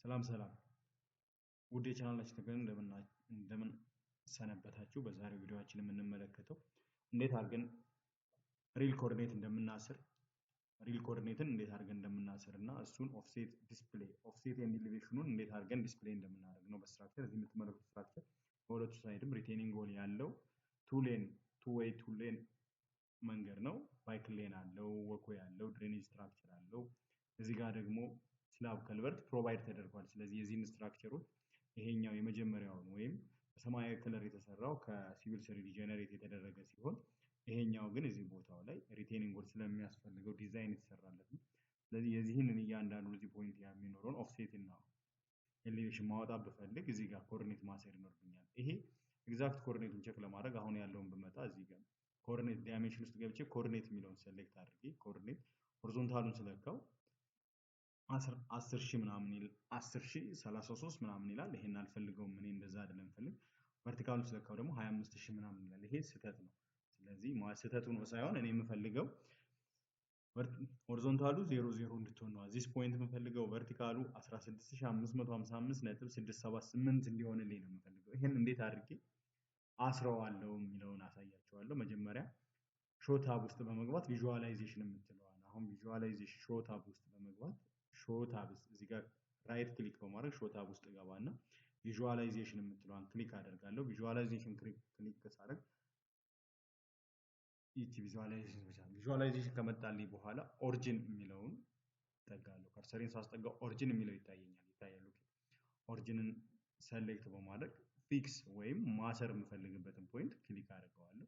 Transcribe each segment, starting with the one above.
ሰላም ውድ የቻናላችን ተከታታዮች እንደምን ሰነበታችሁ። በዛሬው ቪዲዮአችን የምንመለከተው እንዴት አድርገን ሪል ኮኦርዲኔት እንዴት አድርገን እንደምናስርና እሱን ኦፍሴት ዲስፕሌይ ኦፍሴት ኤንድ ኢሊቬሽኑን እንዴት አድርገን ዲስፕሌይ እንደምናደርግ ነው። በስትራክቸር እዚህ የምትመለከቱት ስትራክቸር በሁለቱ ሳይድም ሪቴኒንግ ዎል ያለው ቱ ሌን መንገድ ነው። ባይክ ሌን አለው፣ ወኮ ያለው፣ ድሬኔጅ ስትራክቸር አለው። እዚህ ጋር ደግሞ ስላብ ከልቨርት ፕሮቫይድ ተደርጓል። ስለዚህ የዚህን ስትራክቸሩን ይሄኛው የመጀመሪያው ወይም በሰማያዊ ከለር የተሰራው ከሲቪል ሰሪዲ ጀነሬት የተደረገ ሲሆን ይሄኛው ግን እዚህ ቦታው ላይ ሪቴኒንግ ዎል ስለሚያስፈልገው ዲዛይን የተሰራለት ነው። ስለዚህ የዚህንን እያንዳንዱ እዚህ ፖይንት የሚኖረውን ኦፍሴት እና ኤሊቬሽን ማውጣት ብፈልግ እዚህ ጋር ኮኦርዲኔት ማሰር ይኖርብኛል። ይሄ ኤግዛክት ኮኦርዲኔቱን ቼክ ለማድረግ አሁን ያለውን ብመጣ እዚህ ጋር ኮኦርዲኔት ዳይሜንሽን ውስጥ ገብቼ ኮኦርዲኔት የሚለውን ሴሌክት አድርጌ ኮኦርዲኔት ሆሪዞንታሉን ስለካው 10000 ምናምን ይላል 10033 ምናምን ይላል። ይሄን አልፈልገውም እኔ እንደዛ አይደለም ፈልግ። ቨርቲካሉን ስለካው ደግሞ 25000 ምናምን ይላል። ይሄ ስህተት ነው። ስለዚህ ስህተቱን ሳይሆን እኔ የምፈልገው ሆሪዞንታሉ 00 እንድትሆን ነው። እዚህ ፖይንት የምፈልገው ቨርቲካሉ 16555.678 እንዲሆንልኝ ነው የምፈልገው። ይሄን እንዴት አድርጌ አስረዋለሁ የሚለውን አሳያችኋለሁ። መጀመሪያ ሾው ታብ ውስጥ በመግባት ቪዥዋላይዜሽን የምትለዋል አሁን ቪዥዋላይዜሽን ሾው ታብ ውስጥ በመግባት ሾው ታብ እዚህ ጋር ራይት ክሊክ በማድረግ ሾው ታብ ውስጥ ገባና ቪዥዋላይዜሽን የምትለዋን ክሊክ አደርጋለሁ። ቪዥዋላይዜሽን ክሊክ ሳደርግ ይቺ ቪዥዋላይዜሽን ከመጣልኝ በኋላ ኦሪጂን የሚለውን ጠጋለሁ። ከርሰሬን ሳስጠጋው ኦሪጂን የሚለው ይታያል። ኦሪጂንን ሰሌክት በማድረግ ፊክስ ወይም ማሰር የምፈልግበትን ፖይንት ክሊክ አደርገዋለሁ።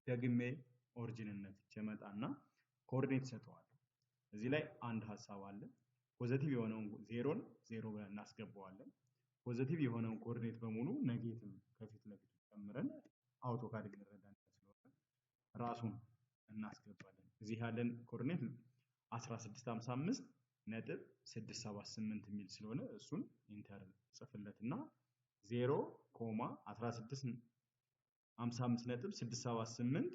ደግሜ ኦሪጂንን ነክቼ መጣና ኮኦርዲኔት ሰጠዋለሁ። እዚህ ላይ አንድ ሐሳብ አለ። ፖዚቲቭ የሆነውን ዜሮን ዜሮ ብለን እናስገባዋለን። ፖዚቲቭ የሆነውን ኮኦርዲኔት በሙሉ ኔጌቲቭ ከፊት ለፊት ጨምረን አውቶካድ እንረዳለን ስለሆነ ራሱን እናስገባለን። እዚህ ያለን ኮኦርዲኔት 1655.678 የሚል ስለሆነ እሱን ኢንተር ጽፍለትና 0.1655.678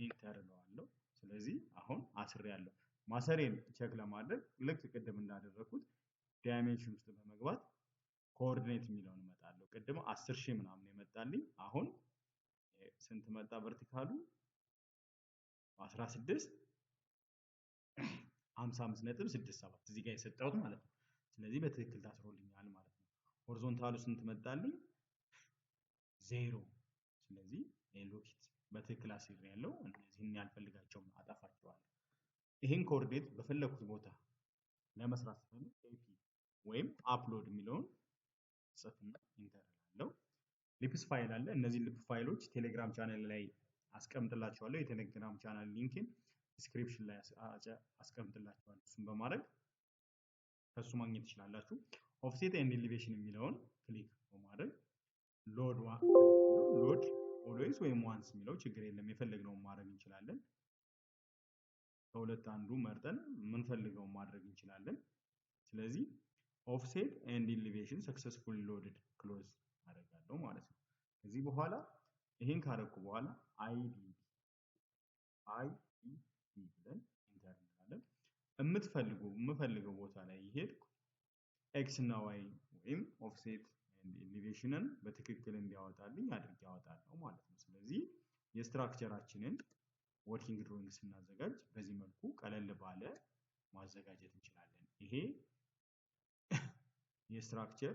ኢንተር እለዋለሁ። ስለዚህ አሁን አስሬያለሁ። ማሰሬን ቼክ ለማድረግ ልክ ቅድም እንዳደረኩት ዳይሜንሽን ውስጥ በመግባት ኮኦርዲኔት የሚለውን እመጣለሁ። ቅድም 10000 ምናምን የመጣልኝ አሁን ስንት መጣ? ቨርቲካሉ 1655.67 እዚህ ጋር የሰጠሁት ማለት ነው። ስለዚህ በትክክል ታስሮልኛል ማለት ነው። ሆሪዞንታሉ ስንት መጣልኝ? 0። ስለዚህ ሎኬት በትክክል አስሬያለሁ። እነዚህን ያልፈልጋቸውም አጠፋቸዋለሁ። ይሄን ኮኦርዲኔት በፈለኩት ቦታ ለመስራት ስፈልግ ኤፒ ወይም አፕሎድ የሚለውን ጽፍና ኢንተር እላለሁ። ሊፕስ ፋይል አለ። እነዚህ ሊፕ ፋይሎች ቴሌግራም ቻናል ላይ አስቀምጥላችኋለሁ። የቴሌግራም ቻናል ሊንክን ዲስክሪፕሽን ላይ አስቀምጥላችኋለሁ። እሱን በማድረግ ከሱ ማግኘት ትችላላችሁ። ኦፍሴት ኤንድ ኢሊቬሽን የሚለውን ክሊክ በማድረግ ሎድ ኦልዌይስ ወይም ዋንስ የሚለው ችግር የለም። የፈለግነውን ማድረግ እንችላለን። ከሁለት አንዱ መርጠን የምንፈልገውን ማድረግ እንችላለን። ስለዚህ ኦፍሴት ኤንድ ኢሊቬሽን ሰክሰስፉሊ ሎድድ ክሎዝ አደርጋለሁ ማለት ነው። ከዚህ በኋላ ይሄን ካደረኩ በኋላ አይዲ ብለን ኢንተር እንላለን። የምፈልገው ቦታ ላይ ይሄድኩ ኤክስ እና ዋይ ወይም ኦፍሴት ኤንድ ኢሊቬሽንን በትክክል እንዲያወጣልኝ አድርጌ አወጣለሁ ማለት ነው። ስለዚህ የስትራክቸራችንን ወርኪንግ ድሮይንግ ስናዘጋጅ በዚህ መልኩ ቀለል ባለ ማዘጋጀት እንችላለን። ይሄ የስትራክቸር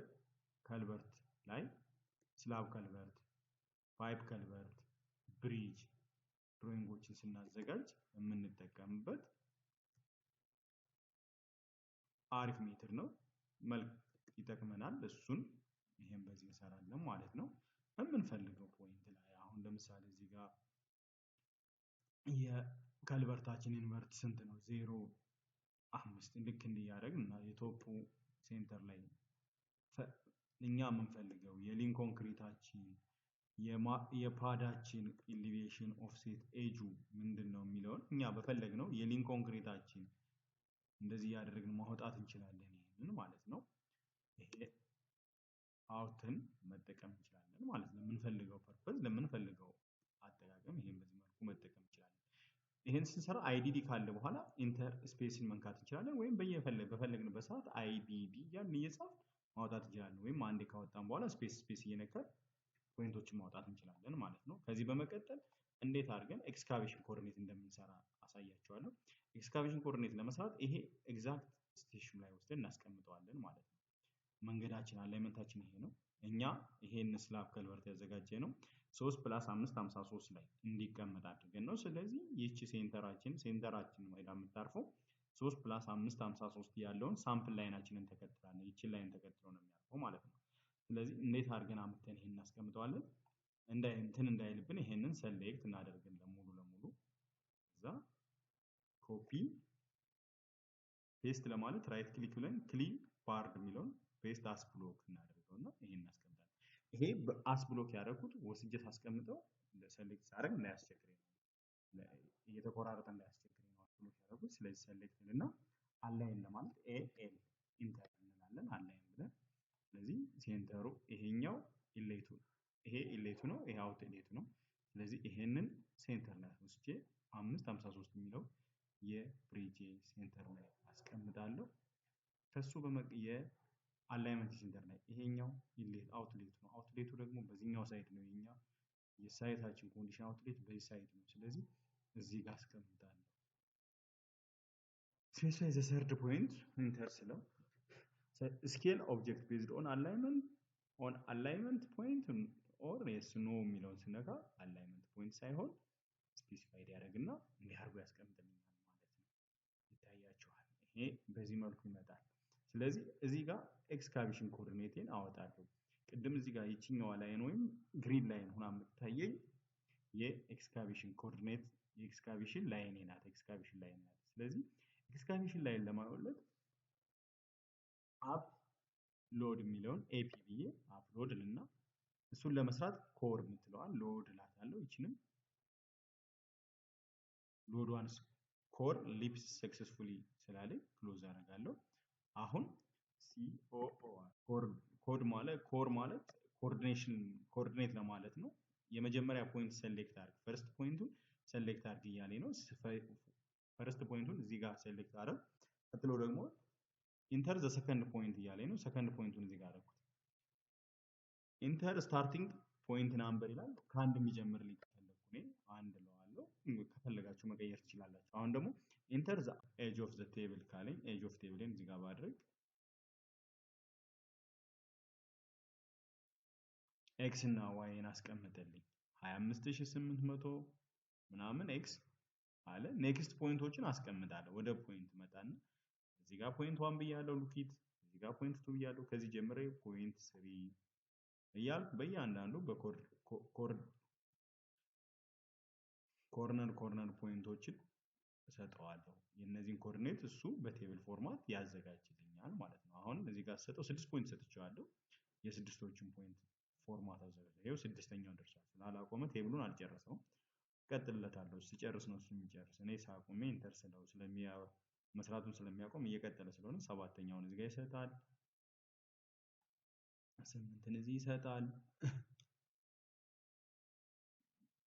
ከልቨርት ላይ ስላብ ከልቨርት፣ ፓይፕ ከልቨርት፣ ብሪጅ ድሮይንጎችን ስናዘጋጅ የምንጠቀምበት አሪፍ ሜትር ነው። መልክ ይጠቅመናል። እሱን ይሄን በዚህ እንሰራለን ማለት ነው። የምንፈልገው ፖይንት ላይ አሁን ለምሳሌ እዚህ ጋር የከልቨርታችን ኢንቨርት ስንት ነው? 0.5 ልክ እንዲያደርግ እና የቶፑ ሴንተር ላይ እኛ የምንፈልገው የሊንክ ኮንክሪታችን የፓዳችን ኢሊቬሽን ኦፍሴት ኤጁ ምንድነው የሚለውን እኛ በፈለግነው የሊንክ ኮንክሪታችን እንደዚህ ያደረግን ማውጣት እንችላለን። ይሄንን ማለት ነው። ይሄ አውትን መጠቀም እንችላለን ማለት ነው። ለምንፈልገው ፐርፐዝ ለምንፈልገው አጠቃቀም ይሄን በዚህ መልኩ መጠቀም እንችላለን። ይሄን ስንሰራ አይዲዲ ካለ በኋላ ኢንተር ስፔስን መንካት እንችላለን ወይም በፈለግንበት ሰዓት አይዲዲ ያን እየጻፍ ማውጣት እንችላለን ወይም አንዴ ካወጣን በኋላ ስፔስ እየነካን ፖይንቶችን ማውጣት እንችላለን ማለት ነው። ከዚህ በመቀጠል እንዴት አድርገን ኤክስካቬሽን ኮኦርዲኔት እንደምንሰራ አሳያችኋለሁ። ኤክስካቬሽን ኮኦርዲኔት ለመስራት ይሄ ኤግዛክት ስቴሽን ላይ ወስደን እናስቀምጠዋለን ማለት ነው። መንገዳችን አላይመንታችን ይሄ ነው። እኛ ይሄን ስላብ ከልቨርት ያዘጋጀ ነው 3 + 5 53 ላይ እንዲቀመጥ አድርገን ነው። ስለዚህ ይህቺ ሴንተራችን ወይ የምታርፈው 3 + 5 53 ያለውን ሳምፕል ላይናችንን ተከትላ ነው። ይቺን ላይን ተከትሎ ነው የሚያርፈው ማለት ነው። ስለዚህ እንዴት አድርገን አምጥተን ይሄን እናስቀምጠዋለን? እንዳይልብን ይሄንን ሰሌክት እናደርጋለን ሙሉ ለሙሉ። እዛ ኮፒ ፔስት ለማለት ራይት ክሊክ ብለን ክሊፓርድ የሚለውን ፔስት አስ ብሎክ እናደርገውና ይሄን እናስቀምጣለን። ይሄ በአስ ብሎክ ያደረኩት ወስጄ ሳስቀምጠው ሰሌክት ሳደርግ እንዳያስቸግረኝ ነው። እየተቆራረጠ እንዳያስቸግረኝ ነው አስ ብሎክ ያደረኩት። ስለዚህ ሰሌክት እና አላይን ለማለት ኤል ኢንተር እንላለን አላይን ብለን። ስለዚህ ሴንተሩ ይሄኛው ኢሌቱ ይሄ ኢሌቱ ነው፣ ይሄ አውት ኢሌቱ ነው። ስለዚህ ይሄንን ሴንተር ላይ ወስጄ 553 የሚለው የብሪጅ ሴንተር ላይ አስቀምጣለሁ። ከሱ የአላይመንት ሴንተር ላይ ይሄኛው ኢሌት አውትሌቱ ነው። አውትሌቱ ደግሞ በዚህኛው ሳይድ ነው። የሳይታችን ኮንዲሽን አውትሌት በዚህ ሳይድ ነው። ስለዚህ እዚህ ጋር አስቀምጣለሁ። ስፔሲፋይ ዘ ሰርድ ፖይንት ኢንተር ስለው ስኬል ኦብጀክት ቤዝድ ኦን አላይመንት ፖይንት ኦር የስ ኖ የሚለውን ስነካ አላይመንት ፖይንት ሳይሆን ስፔሲፋይድ ያደርግና እንዲህ አድርጎ ያስቀምጥልኛል ማለት ነው። ይታያችኋል። ይሄ በዚህ መልኩ ይመጣል። ስለዚህ እዚህ ጋር ኤክስካቬሽን ኮኦርዲኔቴን አወጣለሁ። ቅድም እዚህ ጋር ይችኛዋ ላይን ወይም ግሪን ላይን ሆና የምትታየኝ የኤክስካቬሽን ኮኦርዲኔት የኤክስካቬሽን ላይን ናት። ኤክስካቬሽን ላይን ናት። ስለዚህ ኤክስካቬሽን ላይን ለማውጣት አፕሎድ የሚለውን ኤፒ ብዬ አፕሎድ ልና እሱን ለመስራት ኮር የምትለዋል ሎድ ላታለው። ይችንም ሎድዋን ኮር ሊፕስ ሰክሰስፉሊ ስላለኝ ክሎዝ አደርጋለሁ። አሁን ኮር ማለት ኮኦርዲኔት ለማለት ነው። የመጀመሪያ ፖይንት ሰሌክት አድርግ፣ ፈርስት ፖይንቱን ሰሌክት አድርግ እያለኝ ነው። ፈርስት ፖይንቱን እዚህ ጋር ሰሌክት አደረግ። ቀጥሎ ደግሞ ኢንተር ዘ ሰከንድ ፖይንት እያለኝ ነው። ሰከንድ ፖይንቱን እዚህ ጋር አደረኩት። ኢንተር ስታርቲንግ ፖይንት ናምበር ይላል። ከአንድ የሚጀምርልኝ ከፈለኩ እኔ አንድ እለዋለሁ። ከፈለጋችሁ መቀየር ትችላላችሁ። አሁን ደግሞ ኢንተር ዘ ኤጅ ኦፍ ዘ ቴብል ካለኝ ኤጅ ኦፍ ቴብልን እዚህ ጋር ባድርግ ኤክስ እና ዋይን አስቀምጠልኝ 25800 ምናምን ኤክስ አለ። ኔክስት ፖይንቶችን አስቀምጣለሁ። ወደ ፖይንት መጣና እዚህ ጋር ፖይንት 1 ብያለሁ ሉኪት፣ እዚህ ጋር ፖይንት 2 ብያለሁ። ከዚህ ጀምሬ ፖይንት 3 እያልኩ በእያንዳንዱ ኮርነር ፖይንቶችን እሰጠዋለሁ። የነዚህን ኮኦርዲኔት እሱ በቴብል ፎርማት ያዘጋጅልኛል ማለት ነው። አሁን እዚህ ጋር ሰጠው 6 ፖይንት ሰጥቼዋለሁ። የስድስቶችን ፖይንት ፎርማት አዘጋጅ። ይሄው ስድስተኛው ደርሷል። ስላላቆመ ቴብሉን አልጨረሰውም። ቀጥልለታለሁ። ሲጨርስ ነው እሱ የሚጨርስ። እኔ ሳቆሜ ኢንተር ስለው መስራቱን ስለሚያቆም እየቀጠለ ስለሆነ ሰባተኛውን እዚህ ጋር ይሰጣል። 8ን እዚህ ይሰጣል።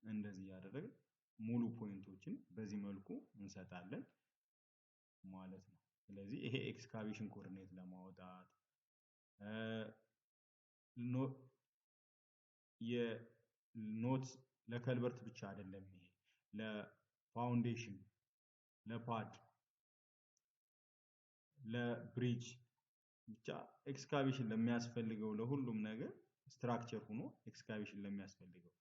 እንደዚህ ያደረገ ሙሉ ፖይንቶችን በዚህ መልኩ እንሰጣለን ማለት ነው። ስለዚህ ይሄ ኤክስካቬሽን ኮኦርዲኔት ለማውጣት የኖት ለከልቨርት ብቻ አይደለም። ይሄ ለፋውንዴሽን፣ ለፓድ፣ ለብሪጅ ብቻ ኤክስካቬሽን ለሚያስፈልገው ለሁሉም ነገር ስትራክቸር ሆኖ ኤክስካቬሽን ለሚያስፈልገው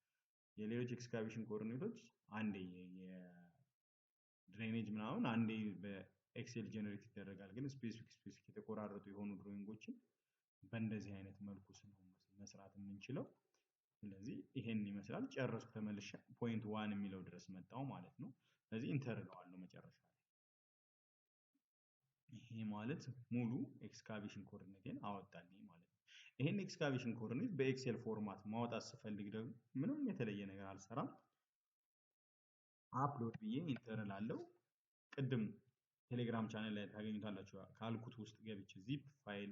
የሌሎች ኤክስካቬሽን ኮኦርዲኔቶች አንዴ የድሬኔጅ ምናምን አንዴ በኤክሴል ጀነሬት ይደረጋል። ግን ስፔሲፊክ የተቆራረጡ የሆኑ ድሮይንጎችን በእንደዚህ አይነት መልኩ መስራት የምንችለው። ስለዚህ ይሄን ይመስላል። ጨረስኩ። ተመልሼ ፖይንት 1 የሚለው ድረስ መጣው ማለት ነው። ስለዚህ ኢንተር እለዋለሁ መጨረሻ ላይ። ይሄ ማለት ሙሉ ኤክስካቬሽን ኮኦርዲኔቴን አወጣልኝ ማለት ነው። ይሄን ኤክስካቬሽን ኮኦርዲኔት በኤክሴል ፎርማት ማውጣት ስፈልግ ደግሞ ምንም የተለየ ነገር አልሰራም። አፕሎድ ብዬ ኢንተር እላለሁ። ቅድም ቴሌግራም ቻናል ላይ ታገኙታላችሁ ካልኩት ውስጥ ገብቼ ዚፕ ፋይል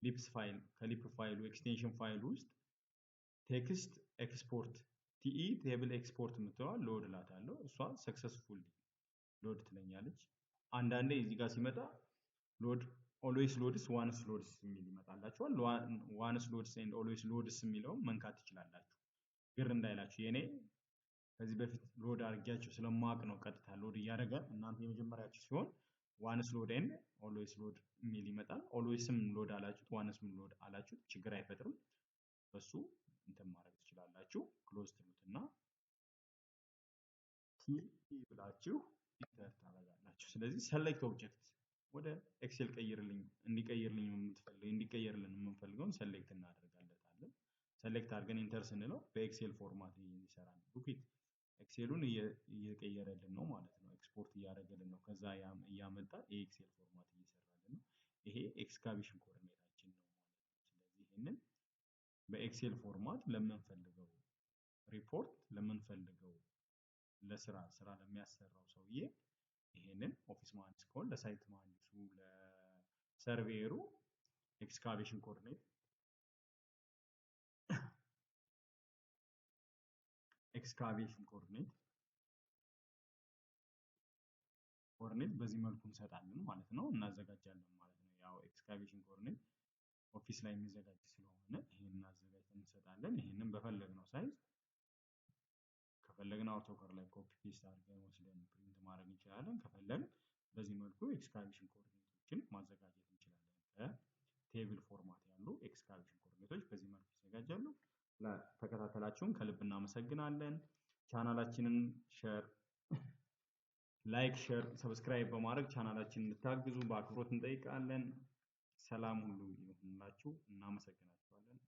ሊፕስ ፋይል ከሊፕ ፋይሉ ኤክስቴንሽን ፋይል ውስጥ ቴክስት ኤክስፖርት ቲኢ ቴብል ኤክስፖርት የምትለዋል ሎድ እላታለሁ። እሷ ሰክሰስፉሊ ሎድ ትለኛለች። አንዳንዴ እዚህ ጋር ሲመጣ ሎድ always loads once loads የሚል ይመጣላችኋል once loads and always loads የሚለው መንካት ትችላላችሁ ግር እንዳይላችሁ የኔ ከዚህ በፊት ሎድ አድርጊያችሁ ስለማቅ ነው ቀጥታ ሎድ ያደረገ እናንተ የመጀመሪያችሁ ሲሆን once load and always load የሚል ይመጣል alwaysም ሎድ አላችሁት onceም ሎድ አላችሁት ችግር አይፈጥርም በሱ እንትን ማድረግ ትችላላችሁ ክሎዝ ትሉትና ቲ ብላችሁ ኢንተር ታደርጋላችሁ ስለዚህ select object ወደ ኤክሴል ቀይርልኝ እንዲቀየርልን የምንፈልገውን select እናደርጋለታለን select አድርገን ኢንተር ስንለው በኤክሴል ፎርማት ይሰራል ሉኪት ኤክሴሉን እየቀየረልን ነው ማለት ነው ኤክስፖርት እያደረገልን ነው ከዛ ያመጣ የኤክሴል ፎርማት እየሰራልን ነው ይሄ ኤክስካቬሽን ኮኦርዲኔታችን ነው ማለት ነው ስለዚህ ይሄንን በኤክሴል ፎርማት ለምንፈልገው ሪፖርት ለምንፈልገው ለስራ ለሚያሰራው ሰውዬ ይሄንን ኦፊስ መሐንዲስ ከሆነ ለሳይት መሐንዲሱ ለሰርቬየሩ ኤክስካቬሽን ኮኦርዲኔት በዚህ መልኩ እንሰጣለን ማለት ነው እናዘጋጃለን ማለት ነው ያው ኤክስካቬሽን ኮኦርዲኔት ኦፊስ ላይ የሚዘጋጅ ስለሆነ ይሄንን አዘጋጅተን እንሰጣለን ይሄንን በፈለግነው ሳይዝ ከፈለግን AutoCAD ላይ ኮፒ ፔስት አድርገን ወስደን ፕሪንት ማድረግ እንችላለን ከፈለግን በዚህ መልኩ ኤክስካቬሽን ኮኦርዲኔቶችን ማዘጋጀት እንችላለን ከቴብል ፎርማት ያሉ ኤክስካቬሽን ኮኦርዲኔቶች በዚህ መልኩ ይዘጋጃሉ ለተከታተላችሁን ከልብ እናመሰግናለን ቻናላችንን ላይክ ሼር ሰብስክራይብ በማድረግ ቻናላችንን እንድታግዙ በአክብሮት እንጠይቃለን ሰላም ሁሉ ይሁንላችሁ እናመሰግናችኋለን